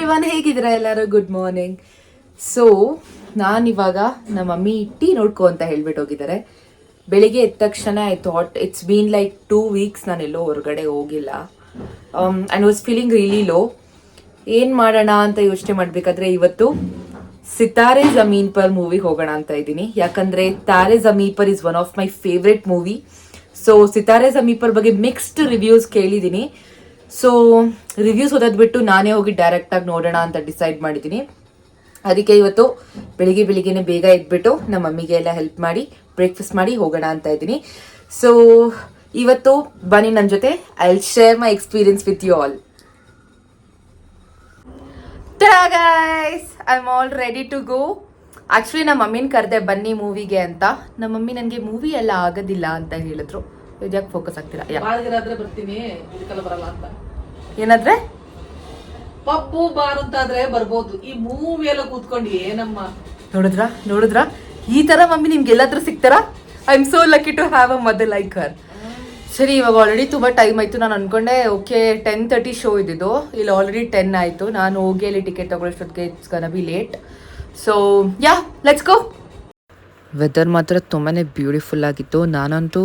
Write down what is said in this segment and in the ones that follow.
Everyone, ಹೇಗಿದ್ದೀರಾ ಎಲ್ಲರೂ? Good morning. So ನಾನಿವಾಗ ನಮ್ಮ ಮಮ್ಮಿ ಟೀ ನೋಡ್ಕೊ ಅಂತ ಹೇಳ್ಬಿಟ್ಟು ಹೋಗಿದ್ದಾರೆ. ಬೆಳಿಗ್ಗೆ ಎದ್ದ ತಕ್ಷಣ I thought it's been like 2 weeks ನಾನೆಲ್ಲೋ ಹೊರಗಡೆ ಹೋಗಿಲ್ಲ. And was feeling really low. ಏನು ಮಾಡೋಣ ಅಂತ ಯೋಚನೆ ಮಾಡಬೇಕಾದ್ರೆ ಇವತ್ತು ಸಿತಾರೆ ಜಮೀನ್ ಪರ್ ಮೂವಿಗೆ ಹೋಗೋಣ ಅಂತ ಇದ್ದೀನಿ. ಯಾಕಂದರೆ Taare Zameen Par is one of my favourite movie. So Sitaare Zameen Par ಬಗ್ಗೆ ಮಿಕ್ಸ್ಡ್ ರಿವ್ಯೂಸ್ ಕೇಳಿದ್ದೀನಿ. ಸೊ ರಿವ್ಯೂಸ್ ಓದೋದ್ಬಿಟ್ಟು ನಾನೇ ಹೋಗಿ ಡೈರೆಕ್ಟಾಗಿ ನೋಡೋಣ ಅಂತ ಡಿಸೈಡ್ ಮಾಡಿದ್ದೀನಿ. ಅದಕ್ಕೆ ಇವತ್ತು ಬೆಳಿಗ್ಗೆನೇ ಬೇಗ ಎದ್ಬಿಟ್ಟು ನಮ್ಮ ಮಮ್ಮಿಗೆ ಎಲ್ಲ ಹೆಲ್ಪ್ ಮಾಡಿ ಬ್ರೇಕ್ಫಾಸ್ಟ್ ಮಾಡಿ ಹೋಗೋಣ ಅಂತ ಇದ್ದೀನಿ. ಸೊ ಇವತ್ತು ಬನ್ನಿ ನನ್ನ ಜೊತೆ. I will share my experience with you all. Guys, I am all ready to go. Actually ನಮ್ಮ ಮಮ್ಮಿನ ಕರೆದೆ ಬನ್ನಿ ಮೂವಿಗೆ ಅಂತ. ನಮ್ಮ ಮಮ್ಮಿ ನನಗೆ ಮೂವಿ ಎಲ್ಲ ಆಗೋದಿಲ್ಲ ಅಂತ ಹೇಳಿದ್ರು. ಇದ್ಯಾಕೆ ಫೋಕಸ್ ಆಗ್ತೀರಾ? ಬರ್ತೀನಿ, ಬರಲ್ಲ ಅಂತ. ಏನಾದ್ರೆ ಪಪ್ಪು ಬಾರ್ ಅಂತಾದ್ರೆ ಬರ್ಬೋದು. ಈ ಮೂವಿ ಎಲ್ಲ ಕೂತ್ಕೊಂಡು ಏನಮ್ಮ ನೋಡಿದ್ರ ಈ ತರ ಮಮ್ಮಿ ನಿಮ್ಗೆ ಎಲ್ಲಾದ್ರೂ ಸಿಗ್ತಾರಾ? I am so lucky to have a mother like her. ಸರಿ, ಇವಾಗ ಆಲ್ರೆಡಿ ತುಂಬ ಟೈಮ್ ಆಯಿತು. ನಾನು ಅನ್ಕೊಂಡೆ ಓಕೆ 10:30 ಶೋ ಇದ್ದಿದ್ದು, ಇಲ್ಲಿ ಆಲ್ರೆಡಿ 10 ಆಯಿತು. ನಾನು ಹೋಗಿ ಅಲ್ಲಿ ಟಿಕೆಟ್ ತೊಗೊಳ್ಳೋಷ್ಟೊತ್ತಿಗೆ it's gonna be late. So ya, let's go. Weather ಮಾತ್ರ ತುಂಬಾ ಬ್ಯೂಟಿಫುಲ್ ಆಗಿತ್ತು. ನಾನಂತೂ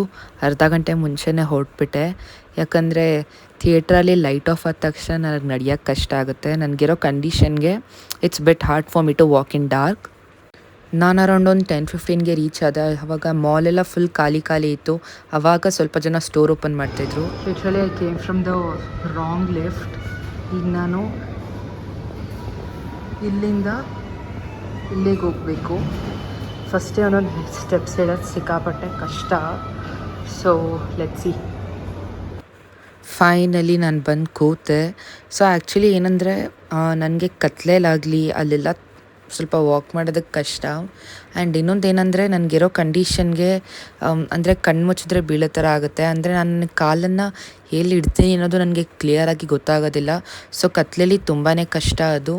ಅರ್ಧ ಗಂಟೆ ಮುಂಚೆನೇ ಹೊರಟ್ಬಿಟ್ಟೆ. ಯಾಕಂದರೆ ಥಿಯೇಟ್ರಲ್ಲಿ ಲೈಟ್ ಆಫ್ ಆದ ತಕ್ಷಣ ನನಗೆ ನಡೆಯೋಕ್ಕೆ ಕಷ್ಟ ಆಗುತ್ತೆ. ನನಗಿರೋ ಕಂಡೀಷನ್ಗೆ it's bit hard for me to walk in dark. ನಾನು ಅರೌಂಡ್ ಒಂದು 10-15ಗೆ ರೀಚ್ ಆದ. ಅವಾಗ ಮಾಲೆಲ್ಲ ಫುಲ್ ಖಾಲಿ ಇತ್ತು. ಆವಾಗ ಸ್ವಲ್ಪ ಜನ ಸ್ಟೋರ್ ಓಪನ್ ಮಾಡ್ತಾಯಿದ್ರು. Literally I came from the wrong left. ಈಗ ನಾನು ಇಲ್ಲಿಂದ ಇಲ್ಲಿಗೆ ಹೋಗಬೇಕು. ಫಸ್ಟೇ ಒಂದೊಂದು ಸ್ಟೆಪ್ಸ್ ಹೇಳೋದು ಸಿಕ್ಕಾಪಟ್ಟೆ ಕಷ್ಟ. So let's see. ಫೈನಲಿ ನಾನು ಬಂದು ಕೂತೆ. ಸೊ ಆ್ಯಕ್ಚುಲಿ ಏನಂದರೆ ನನಗೆ ಕತ್ಲೇಲಾಗಲಿ ಅಲ್ಲೆಲ್ಲ ಸ್ವಲ್ಪ ವಾಕ್ ಮಾಡೋದಕ್ಕೆ ಕಷ್ಟ. ಆ್ಯಂಡ್ ಇನ್ನೊಂದು ಏನಂದರೆ ನನಗಿರೋ ಕಂಡೀಷನ್ಗೆ ಅಂದರೆ ಕಣ್ಣು ಮುಚ್ಚಿದ್ರೆ ಬೀಳೋ ಥರ ಆಗುತ್ತೆ. ಅಂದರೆ ನನ್ನ ಕಾಲನ್ನು ಎಲ್ಲಿ ಇಡ್ತೀನಿ ಅನ್ನೋದು ನನಗೆ ಕ್ಲಿಯರಾಗಿ ಗೊತ್ತಾಗೋದಿಲ್ಲ. ಸೊ ಕತ್ಲೇಲಿ ತುಂಬಾ ಕಷ್ಟ ಅದು.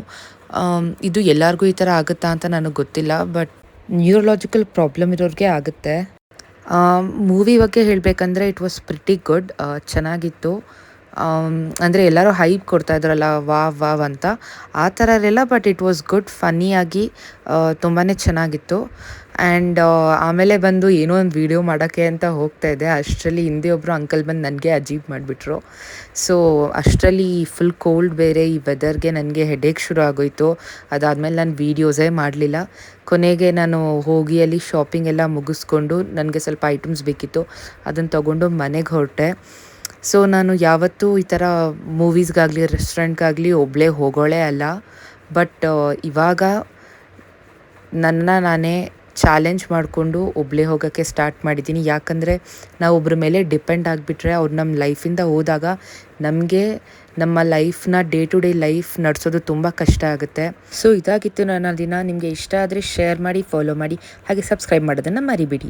ಇದು ಎಲ್ಲರಿಗೂ ಈ ಥರ ಆಗುತ್ತಾ ಅಂತ ನನಗೆ ಗೊತ್ತಿಲ್ಲ, ಬಟ್ ನ್ಯೂರಲಾಜಿಕಲ್ ಪ್ರಾಬ್ಲಮ್ ಇರೋರಿಗೆ ಆಗುತ್ತೆ. ಮೂವಿ ಬಗ್ಗೆ ಹೇಳಬೇಕಂದ್ರೆ ಇಟ್ ವಾಸ್ ಪ್ರಿಟಿ ಗುಡ್. ಚೆನ್ನಾಗಿತ್ತು. ಅಂದರೆ ಎಲ್ಲರೂ ಹೈಪ್ ಕೊಡ್ತಾ ಇದ್ರಲ್ಲ ವಾವ್ ಅಂತ, ಆ ಥರ ಇರಲಿಲ್ಲ. ಬಟ್ ಇಟ್ ವಾಸ್ ಗುಡ್, ಫನ್ನಿಯಾಗಿ ತುಂಬಾ ಚೆನ್ನಾಗಿತ್ತು. ಆ್ಯಂಡ್ ಆಮೇಲೆ ಬಂದು ಏನೋ ಒಂದು ವೀಡಿಯೋ ಮಾಡೋಕ್ಕೆ ಅಂತ ಹೋಗ್ತಾಯಿದ್ದೆ. ಅಷ್ಟರಲ್ಲಿ ಹಿಂದೆ ಒಬ್ಬರು ಅಂಕಲ್ ಬಂದು ನನಗೆ ಅಜೀಬ್ ಮಾಡಿಬಿಟ್ರು. ಸೊ ಅಷ್ಟರಲ್ಲಿ ಫುಲ್ ಕೋಲ್ಡ್ ಬೇರೆ, ಈ ವೆದರ್ಗೆ ನನಗೆ ಹೆಡೇಕ್ ಶುರು ಆಗೋಯಿತು. ಅದಾದಮೇಲೆ ನಾನು ವೀಡಿಯೋಸೇ ಮಾಡಲಿಲ್ಲ. ಕೊನೆಗೆ ನಾನು ಹೋಗಿ ಅಲ್ಲಿ ಶಾಪಿಂಗ್ ಎಲ್ಲ ಮುಗಿಸ್ಕೊಂಡು ನನಗೆ ಸ್ವಲ್ಪ ಐಟಮ್ಸ್ ಬೇಕಿತ್ತು, ಅದನ್ನು ತೊಗೊಂಡು ಮನೆಗೆ ಹೊರಟೆ. ಸೊ ನಾನು ಯಾವತ್ತೂ ಈ ಥರ ಮೂವೀಸ್ಗಾಗಲಿ ರೆಸ್ಟೋರೆಂಟ್ಗಾಗಲಿ ಒಬ್ಬಳೇ ಹೋಗೋಳೇ ಅಲ್ಲ. ಬಟ್ ಇವಾಗ ನಾನೇ ಚಾಲೆಂಜ್ ಮಾಡಿಕೊಂಡು ಒಬ್ಬಳೇ ಹೋಗೋಕ್ಕೆ ಸ್ಟಾರ್ಟ್ ಮಾಡಿದ್ದೀನಿ. ಯಾಕಂದರೆ ನಾವು ಒಬ್ಬರ ಮೇಲೆ ಡಿಪೆಂಡ್ ಆಗಿಬಿಟ್ರೆ ಅವ್ರು ನಮ್ಮ ಲೈಫಿಂದ ಹೋದಾಗ ನಮಗೆ ನಮ್ಮ ಲೈಫ್ನ ಡೇ ಟು ಡೇ ಲೈಫ್ ನಡೆಸೋದು ತುಂಬ ಕಷ್ಟ ಆಗುತ್ತೆ. ಸೊ ಇದಾಗಿತ್ತು ನನ್ನ ದಿನ. ನಿಮಗೆ ಇಷ್ಟ ಆದರೆ ಶೇರ್ ಮಾಡಿ, ಫಾಲೋ ಮಾಡಿ, ಹಾಗೆ ಸಬ್ಸ್ಕ್ರೈಬ್ ಮಾಡೋದನ್ನು ಮರಿಬೇಡಿ.